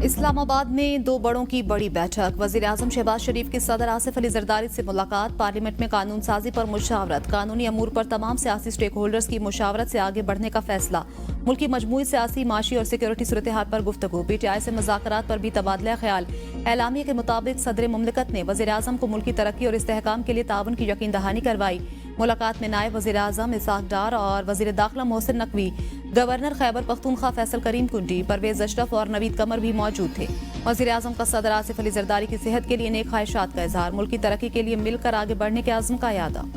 इस्लामाबाद में दो बड़ों की बड़ी बैठक। वजीर आजम शहबाज शरीफ की सदर आसिफ अली जरदारी से मुलाकात। पार्लियामेंट में कानून साजी पर मुशावरत। कानूनी अमूर पर तमाम सियासी स्टेक होल्डर्स की मुशावरत से आगे बढ़ने का फैसला। मुल्क की मजमूई सियासी, माशी और सिक्योरिटी सूरत हाल पर गुफ्तगू। PTI से मुज़ाकरात पर भी तबादला ख्याल। एलामिया के मुताबिक सदर मुमलिकत ने वजीर आजम को मुल्क की तरक्की और इस्तेहकाम के लिए ताउन की यकीन दहानी करवाई। मुलाकात में नायब वजीर आजम इसाक डार और वजीर दाखिला मोहसिन नकवी, गवर्नर खैबर पख्तूनख्वा फैसल करीम कुंडी, परवेज अशरफ और नवीद कमर भी मौजूद थे। वजीर आजम का सदर आसिफ अली जरदारी की सेहत के लिए नेक ख्वाहिशात का इजहार। मुल्क की तरक्की के लिए मिलकर आगे बढ़ने के आज़म का यादा।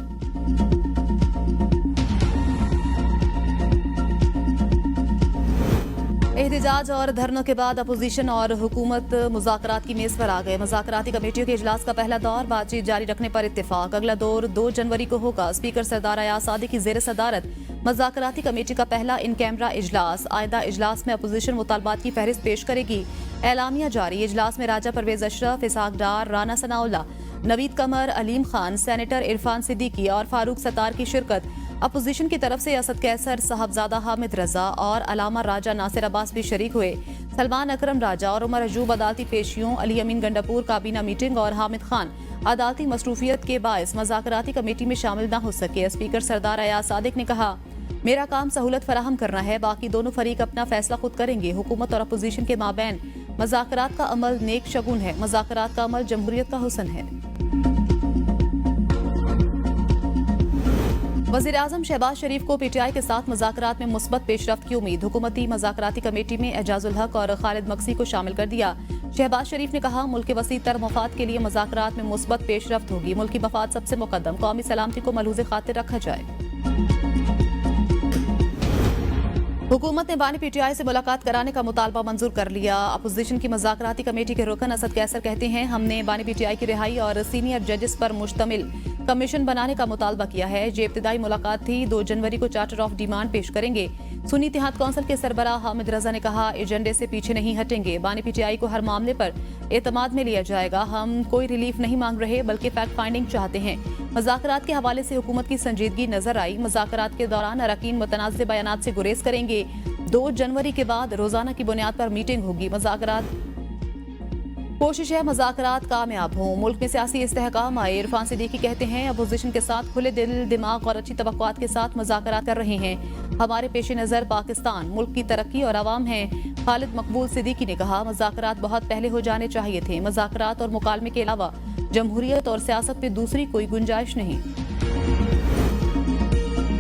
एहतजाज और धरनों के बाद अपोजिशन और हुकूमत मुज़ाकरात की मेज पर आ गए। मुज़ाकराती कमेटियों के इजलास का पहला दौर, बातचीत जारी रखने पर इत्तेफाक। अगला दौर 2 जनवरी को होगा। स्पीकर सरदार अयाज सादिक की ज़ेर सदारत मुज़ाकराती कमेटी का पहला इन कैमरा इजलास। आइंदा इजलास में अपोजिशन मुतालबात की फहरिस्त पेश करेगी। एलामिया जारी। इजलास में राजा परवेज अशरफ, इसाक डार, राना सनाउल्लाह, नवीद कमर, अलीम खान, सेनेटर इरफान सिद्दीकी और फारूक सत्तार की शिरकत। अपोजिशन की तरफ से असद कैसर, साहबजादा हामिद रजा और अलामा राजा नासिर अब्बास भी शरीक हुए। सलमान अकरम राजा और उमर अजूब अदालती पेशियों, अली अमीन गंडापुर काबीना मीटिंग और हामिद खान अदालती मसरूफियत के बायस मुज़ाकराती कमेटी में शामिल न हो सके। स्पीकर सरदार अयाज सादिक ने कहा, मेरा काम सहूलत फराहम करना है, बाकी दोनों फरीक अपना फैसला खुद करेंगे। हुकूमत और अपोजिशन के माबैन मुज़ाकरात का अमल नेक शगुन है। मुज़ाकरात का अमल जमहूरियत का हुस्न है। वज़ीर आज़म शहबाज शरीफ को PTI के साथ मुज़ाकरात में मुस्बत पेशरफ्त की उम्मीद। हुकूमती मुज़ाकराती कमेटी में एजाजुल हक और खालिद मक्सी को शामिल कर दिया। शहबाज शरीफ ने कहा, मुल्क के वसी तर मफाद के लिए मुज़ाकरात में मुस्बत पेशरफ्त होगी। मुल्की मफाद सबसे मुकद्दम, कौमी सलामती को मलहूज़ खातिर रखा जाए। हुकूमत ने बानी PTI से मुलाकात कराने का मुतालबा मंजूर कर लिया। अपोजिशन की मुज़ाकराती कमेटी के रुकन असद कैसर कहते हैं, हमने बानी PTI की रिहाई और सीनियर जजेस पर मुश्तमिल कमीशन बनाने का मुतालबा किया है। जो इब्तिदाई मुलाकात थी, 2 जनवरी को चार्टर ऑफ डिमांड पेश करेंगे। सुन्नी इत्तेहाद कौंसिल के सरबराह हामिद रजा ने कहा, एजेंडे से पीछे नहीं हटेंगे। बानी PTI को हर मामले पर एतमाद में लिया जाएगा। हम कोई रिलीफ नहीं मांग रहे, बल्कि फैक्ट फाइंडिंग चाहते हैं। मुज़ाकरात के हवाले से हुकूमत की संजीदगी नजर आई। मुज़ाकरात के दौरान अरकान मुतनाज़ बयानात से गुरेज करेंगे। 2 जनवरी के बाद रोजाना की बुनियाद पर मीटिंग होगी। कोशिश है मुज़ाकरात कामयाब हों, मुल्क में सियासी इस्तेहकाम आए। इरफान सिद्दीकी कहते हैं, अपोजिशन के साथ खुले दिल, दिमाग और अच्छी तवक्कुआत के साथ मुज़ाकरात कर रहे हैं। हमारे पेश नज़र पाकिस्तान, मुल्क की तरक्की और आवाम है। खालिद मकबूल सिद्दीकी ने कहा, मुज़ाकरात बहुत पहले हो जाने चाहिए थे। मुज़ाकरात और मुकालमे के अलावा जमहूरियत और सियासत में दूसरी कोई गुंजाइश नहीं।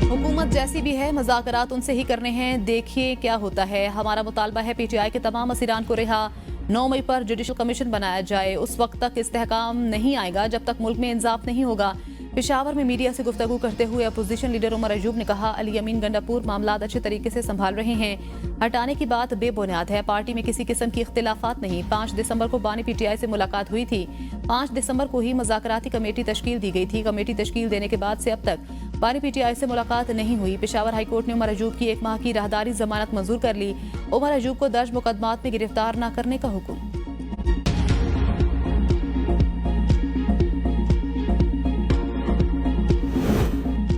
हुकूमत जैसी भी है, मुज़ाकरात उनसे ही करने हैं, देखिए क्या होता है। हमारा मुतालबा है PTI के तमाम असीरान को रिहा 9 मई पर जुडिशल कमीशन बनाया जाए। उस वक्त तक इस्तेहकाम नहीं आएगा जब तक मुल्क में इंसाफ नहीं होगा। पेशावर में मीडिया से गुफ्तगू करते हुए अपोजिशन लीडर उमर अजूब ने कहा, अली अमीन गंडापुर मामलात अच्छे तरीके से संभाल रहे हैं। हटाने की बात बेबुनियाद है। पार्टी में किसी किस्म की इख्तिलाफात नहीं। 5 दिसंबर को बानी PTI से मुलाकात हुई थी। 5 दिसंबर को ही मुज़ाकराती कमेटी तश्कील दी गई थी। कमेटी तश्कील देने के बाद से अब तक बानी PTI से मुलाकात नहीं हुई। पेशावर हाईकोर्ट ने उमर अजूब की 1 माह की राहदारी जमानत मंजूर कर ली। उमर अजूब को दर्ज मुकदमात में गिरफ्तार न करने का हुक्म।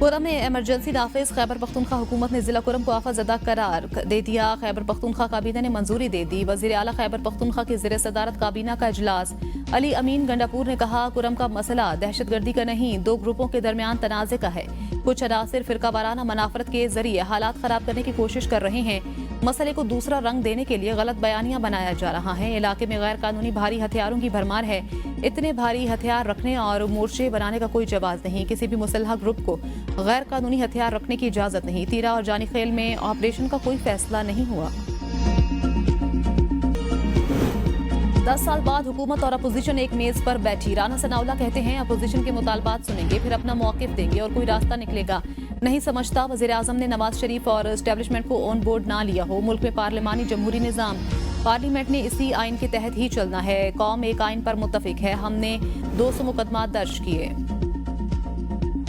कुरम में इमरजेंसी नाफिज। खैबर पख्तूनख्वा हुकूमत ने जिला कुरम को आफतज़दा करार दे दिया। खैबर पख्तूनख्वा काबीना ने मंजूरी दे दी। वज़ीर आला खैबर पख्तूनख्वा की ज़ेर सदारत काबीना का इजलास। अली अमीन गंडापुर ने कहा, कुरम का मसला दहशतगर्दी का नहीं, 2 ग्रुपों के दरमियान तनाज़े का है। कुछ अनासिर फिरका वाराना मनाफरत के जरिए हालात खराब करने की कोशिश कर रहे हैं। मसले को दूसरा रंग देने के लिए गलत बयानियां बनाया जा रहा है। इलाके में गैर कानूनी भारी हथियारों की भरमार है। इतने भारी हथियार रखने और मोर्चे बनाने का कोई जवाब नहीं। किसी भी मुसल्ह ग्रुप को गैर कानूनी हथियार रखने की इजाजत नहीं। तीरा और जानी खेल में ऑपरेशन का कोई फैसला नहीं हुआ। 10 साल बाद हुकूमत और अपोजिशन एक मेज पर बैठी। राना सनाउल्लाह कहते हैं, अपोजिशन के मुतालबात सुनेंगे, फिर अपना मौक़िफ़ देंगे और कोई रास्ता निकलेगा। नहीं समझता वज़ीर आज़म ने नवाज शरीफ और एस्टेब्लिशमेंट को ऑन बोर्ड ना लिया हो। मुल्क में पार्लिमानी जमहूरी निज़ाम, पार्लियामेंट ने इसी आइन के तहत ही चलना है। कौम एक आइन पर मुत्तफिक है। हमने 200 मुकदमात दर्ज किए।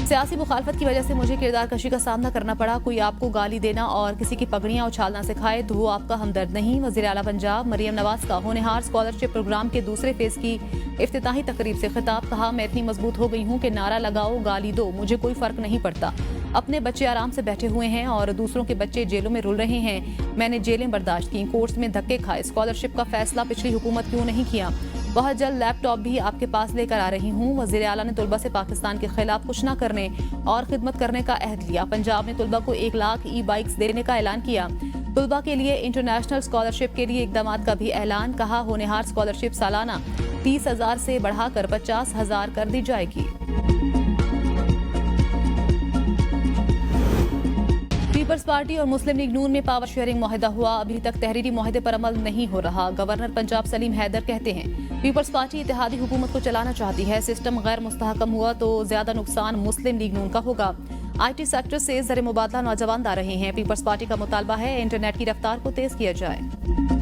सियासी मुखालफत की वजह से मुझे किरदार कशी का सामना करना पड़ा। कोई आपको गाली देना और किसी की पगड़ियां उछालना सिखाए तो वो आपका हमदर्द नहीं। वज़ीर आला पंजाब मरियम नवाज का होनहार स्कॉलरशिप प्रोग्राम के दूसरे फेज की इफ्तिताही तकरीब से खिताब। कहा, मैं इतनी मजबूत हो गई हूँ कि नारा लगाओ, गाली दो, मुझे कोई फर्क नहीं पड़ता। अपने बच्चे आराम से बैठे हुए हैं और दूसरों के बच्चे जेलों में रुल रहे हैं। मैंने जेलें बर्दाश्त की, कोर्ट्स में धक्के खाए, स्कॉलरशिप का फैसला पिछली हुकूमत क्यों नहीं किया? बहुत जल्द लैपटॉप भी आपके पास लेकर आ रही हूँ। वजीर आला ने तलबा से पाकिस्तान के खिलाफ कुछ न करने और खिदमत करने का अहद लिया। पंजाब ने तलबा को 1 लाख ई बाइक्स देने का ऐलान किया। तलबा के लिए इंटरनेशनल स्कॉलरशिप के लिए इकदाम का भी ऐलान। कहा, होनहार स्कॉलरशिप सालाना 30,000 से बढ़ाकर 50,000 कर दी जाएगी। पीपल्स पार्टी और मुस्लिम लीग नून में पावर शेयरिंग मुआहदा हुआ। अभी तक तहरीरी मुआहदे पर अमल नहीं हो रहा। गवर्नर पंजाब सलीम हैदर कहते हैं, पीपल्स पार्टी इत्तेहादी हुकूमत को चलाना चाहती है। सिस्टम गैर मुस्तहकम हुआ तो ज्यादा नुकसान मुस्लिम लीग नून का होगा। IT सेक्टर से ज़र मुबादला नौजवान ला रहे हैं। पीपल्स पार्टी का मुतालबा है इंटरनेट की रफ्तार को तेज किया जाए।